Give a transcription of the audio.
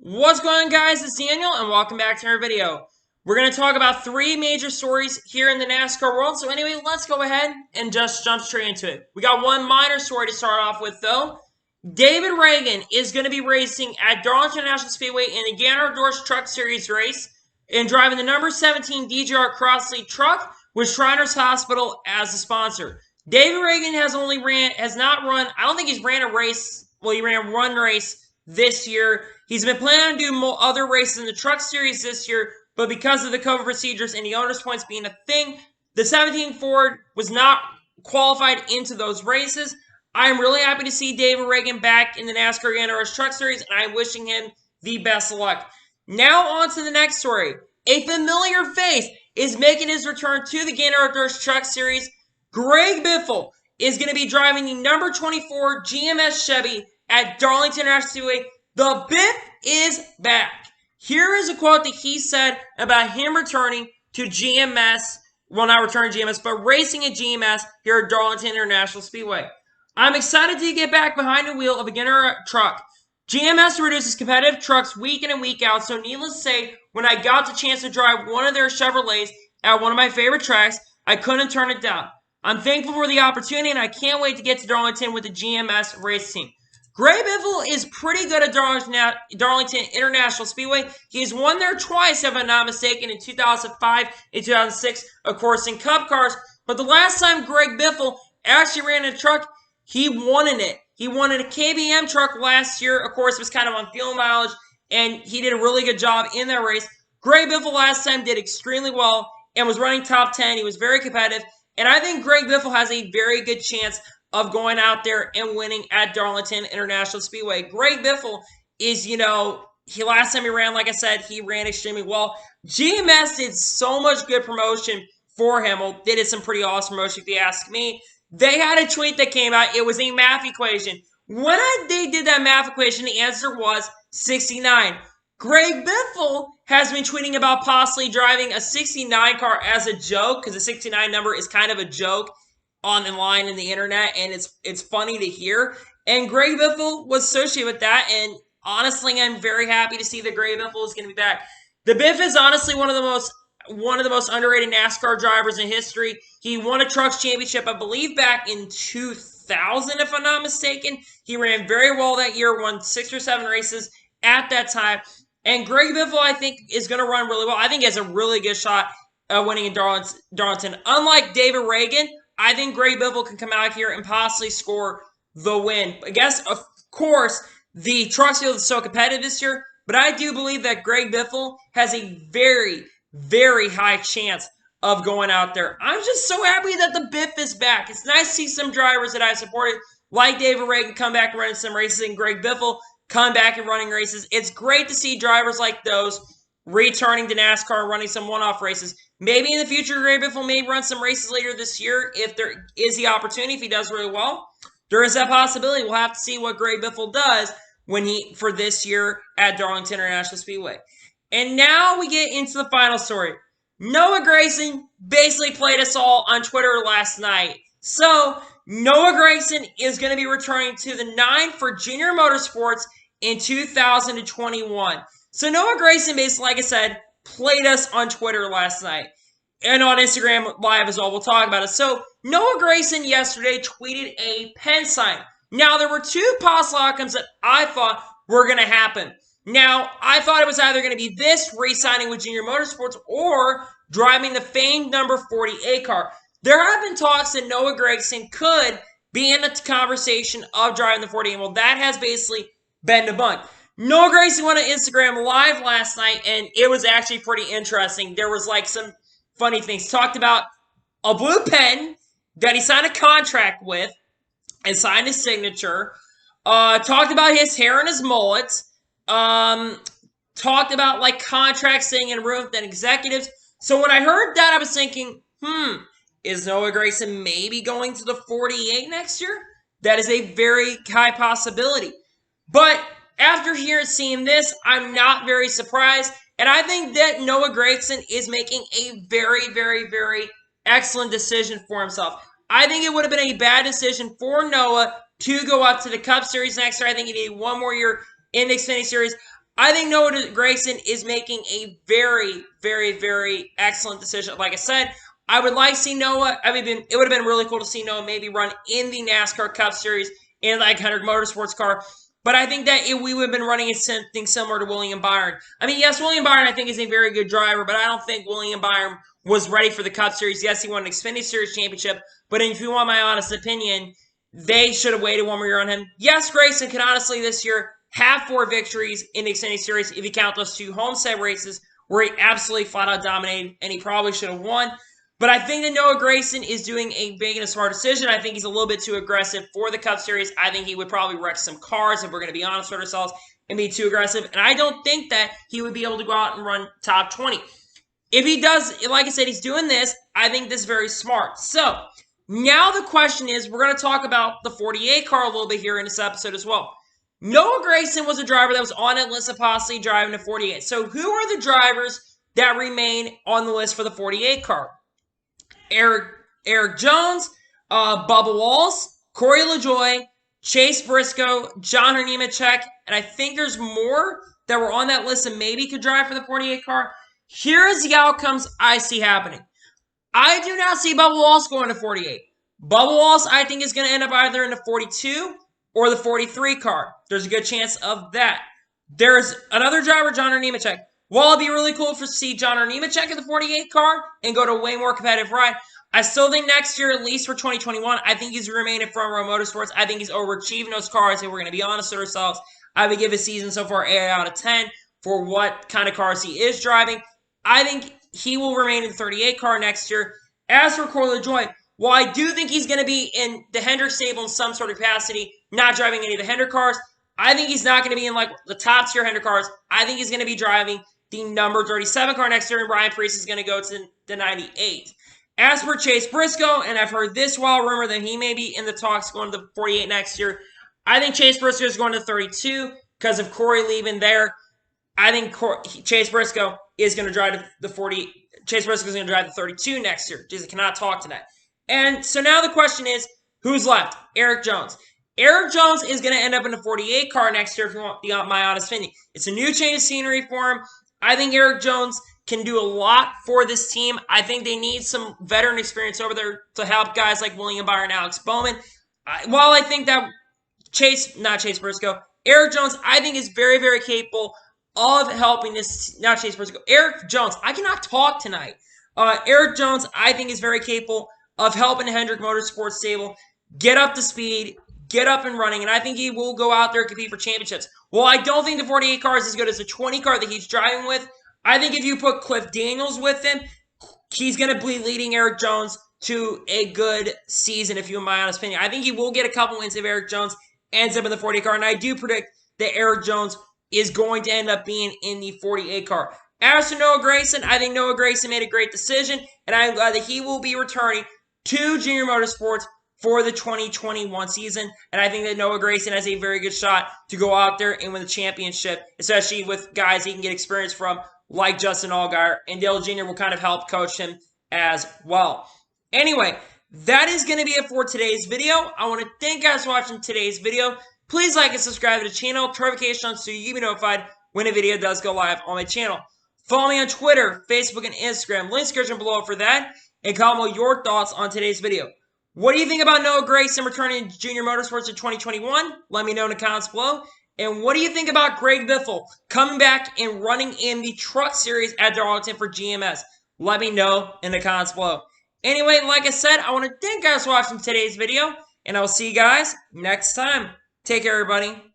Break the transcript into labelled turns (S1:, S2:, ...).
S1: What's going on, guys? It's Daniel, and welcome back to our video. We're going to talk about three major stories here in the NASCAR world. So anyway, let's go ahead and just jump straight into it. We got one minor story to start off with, though. David Ragan is going to be racing at Darlington International Speedway in the Gander Dorsch Truck Series race and driving the number 17 DGR Crossley truck with Shriners Hospital as the sponsor. David Ragan has not run, I don't think he's ran a race, well, he ran one race this year. He's been planning on doing other races in the Truck Series this year, but because of the COVID procedures and the owner's points being a thing, the 17 Ford was not qualified into those races. I'm really happy to see David Ragan back in the NASCAR Gander Dorsch Truck Series, and I'm wishing him the best of luck. Now on to the next story. A familiar face is making his return to the Gander Dorsch Truck Series. Greg Biffle is going to be driving the number 24 GMS Chevy at Darlington International Speedway. The Biff is back. Here is a quote that he said about him returning to GMS. Well, not returning to GMS, but racing at GMS here at Darlington International Speedway. I'm excited to get back behind the wheel of a Gander truck. GMS reduces competitive trucks week in and week out, so needless to say, when I got the chance to drive one of their Chevrolets at one of my favorite tracks, I couldn't turn it down. I'm thankful for the opportunity, and I can't wait to get to Darlington with the GMS race team. Greg Biffle is pretty good at Darlington International Speedway. He's won there twice, if I'm not mistaken, in 2005 and 2006, of course, in Cup cars. But the last time Greg Biffle actually ran a truck, he won in it. He won in a KBM truck last year. Of course, it was kind of on fuel mileage, and he did a really good job in that race. Greg Biffle last time did extremely well and was running top 10. He was very competitive. And I think Greg Biffle has a very good chance of going out there and winning at Darlington International Speedway. Greg Biffle is, last time he ran, like I said, he ran extremely well. GMS did so much good promotion for him. Well, they did some pretty awesome promotion, if you ask me. They had a tweet that came out. It was a math equation. When they did that math equation, the answer was 69. Greg Biffle has been tweeting about possibly driving a 69 car as a joke, because the 69 number is kind of a joke online in the internet, and it's funny to hear. And Greg Biffle was associated with that, and honestly, I'm very happy to see that Greg Biffle is going to be back. The Biff is honestly one of the most underrated NASCAR drivers in history. He won a Trucks Championship, I believe, back in 2000, if I'm not mistaken. He ran very well that year, won 6 or 7 races at that time. And Greg Biffle, I think, is going to run really well. I think he has a really good shot at winning in Darlington. Unlike David Ragan, I think Greg Biffle can come out here and possibly score the win. I guess, of course, the truck field is so competitive this year, but I do believe that Greg Biffle has a very, very high chance of going out there. I'm just so happy that the Biff is back. It's nice to see some drivers that I supported, like David Ragan, come back and run some races, and Greg Biffle come back and running races. It's great to see drivers like those returning to NASCAR and running some one-off races. Maybe in the future, Greg Biffle may run some races later this year if there is the opportunity, if he does really well. There is that possibility. We'll have to see what Greg Biffle does for this year at Darlington International Speedway. And now we get into the final story. Noah Gragson basically played us all on Twitter last night. So, Noah Gragson is going to be returning to the 9 for Junior Motorsports in 2021. So, Noah Gragson basically, like I said, played us on Twitter last night. And on Instagram Live as well. We'll talk about it. So, Noah Gragson yesterday tweeted a pen sign. Now, there were 2 possible outcomes that I thought were going to happen. Now, I thought it was either going to be this, re-signing with Junior Motorsports, or driving the famed number 48 car. There have been talks that Noah Gragson could be in the conversation of driving the 48. Well, that has basically been debunked. Noah Gragson went on Instagram Live last night, and it was actually pretty interesting. There was like some funny things. Talked about a blue pen that he signed a contract with and signed his signature. Talked about his hair and his mullet. Talked about like contracts sitting in a room with executives. So when I heard that, I was thinking, is Noah Gragson maybe going to the 48 next year? That is a very high possibility. But after seeing this, I'm not very surprised. And I think that Noah Gragson is making a very, very, very excellent decision for himself. I think it would have been a bad decision for Noah to go up to the Cup Series next year. I think he needed one more year in the Xfinity Series. I think Noah Gragson is making a very, very, very excellent decision. Like I said, I would like to see Noah. It would have been really cool to see Noah maybe run in the NASCAR Cup Series in like Hendrick Motorsports car. But I think that we would have been running something similar to William Byron. I mean, yes, William Byron I think is a very good driver, but I don't think William Byron was ready for the Cup Series. Yes, he won an Xfinity Series championship, but if you want my honest opinion, they should have waited one more year on him. Yes, Gragson could honestly this year have 4 victories in the Xfinity Series if you count those 2 homestead races where he absolutely flat out dominated and he probably should have won. But I think that Noah Gragson is doing a big and a smart decision. I think he's a little bit too aggressive for the Cup Series. I think he would probably wreck some cars if we're going to be honest with ourselves and be too aggressive. And I don't think that he would be able to go out and run top 20. If he does, like I said, he's doing this, I think this is very smart. So, now the question is, we're going to talk about the 48 car a little bit here in this episode as well. Noah Gragson was a driver that was on that list of possibly driving the 48. So who are the drivers that remain on the list for the 48 car? Eric Jones, Bubba Walls, Corey LaJoie, Chase Briscoe, John Nemechek, and I think there's more that were on that list and maybe could drive for the 48 car. Here is the outcomes I see happening. I do not see Bubba Walls going to 48. Bubba Walls, I think, is going to end up either in the 42 or the 43 car. There's a good chance of that. There's another driver, John Nemechek. While it'd be really cool to see John Nemechek in the 48 car and go to a way more competitive ride, I still think next year, at least for 2021, I think he's remaining front row Motorsports. I think he's overachieving those cars, and we're going to be honest with ourselves. I would give his season so far 8 out of 10 for what kind of cars he is driving. I think he will remain in the 38 car next year. As for Corey LaJoie, while I do think he's going to be in the Hendrick stable in some sort of capacity, not driving any of the Hendrick cars, I think he's not going to be in like the top tier Hendrick cars. I think he's going to be driving the number 37 car next year, and Ryan Preece is going to go to the 98. As for Chase Briscoe, and I've heard this wild rumor that he may be in the talks going to the 48 next year, I think Chase Briscoe is going to 32 because of Corey leaving there. I think Chase Briscoe is going to drive the 40. Chase Briscoe is going to drive the 32 next year. Jesus, cannot talk tonight. And so now the question is, who's left? Eric Jones. Eric Jones is going to end up in the 48 car next year, if you want my honest opinion. It's a new change of scenery for him. I think Eric Jones can do a lot for this team. I think they need some veteran experience over there to help guys like William Byron, Alex Bowman. While I think that Eric Jones, I think is very, very capable of helping this, not Chase Briscoe, Eric Jones. I cannot talk tonight. Eric Jones, I think, is very capable of helping the Hendrick Motorsports stable get up to speed, get up and running, and I think he will go out there and compete for championships. Well, I don't think the 48 car is as good as the 20 car that he's driving with. I think if you put Cliff Daniels with him, he's going to be leading Eric Jones to a good season, if you want my honest opinion. I think he will get a couple wins if Eric Jones ends up in the 48 car, and I do predict that Eric Jones is going to end up being in the 48 car. As for Noah Gragson, I think Noah Gragson made a great decision, and I'm glad that he will be returning to Junior Motorsports for the 2021 season. And I think that Noah Gragson has a very good shot to go out there and win the championship, especially with guys he can get experience from, like Justin Allgaier, and Dale Jr. will kind of help coach him as well. Anyway, that is going to be it for today's video. I want to thank you guys for watching today's video. Please like and subscribe to the channel, turn notifications on so you can be notified when a video does go live on my channel. Follow me on Twitter, Facebook, and Instagram. Links description below for that. And comment your thoughts on today's video. What do you think about Noah Gragson returning to Junior Motorsports in 2021? Let me know in the comments below. And what do you think about Greg Biffle coming back and running in the Truck Series at Darlington for GMS? Let me know in the comments below. Anyway, like I said, I want to thank you guys for watching today's video. And I will see you guys next time. Take care, everybody.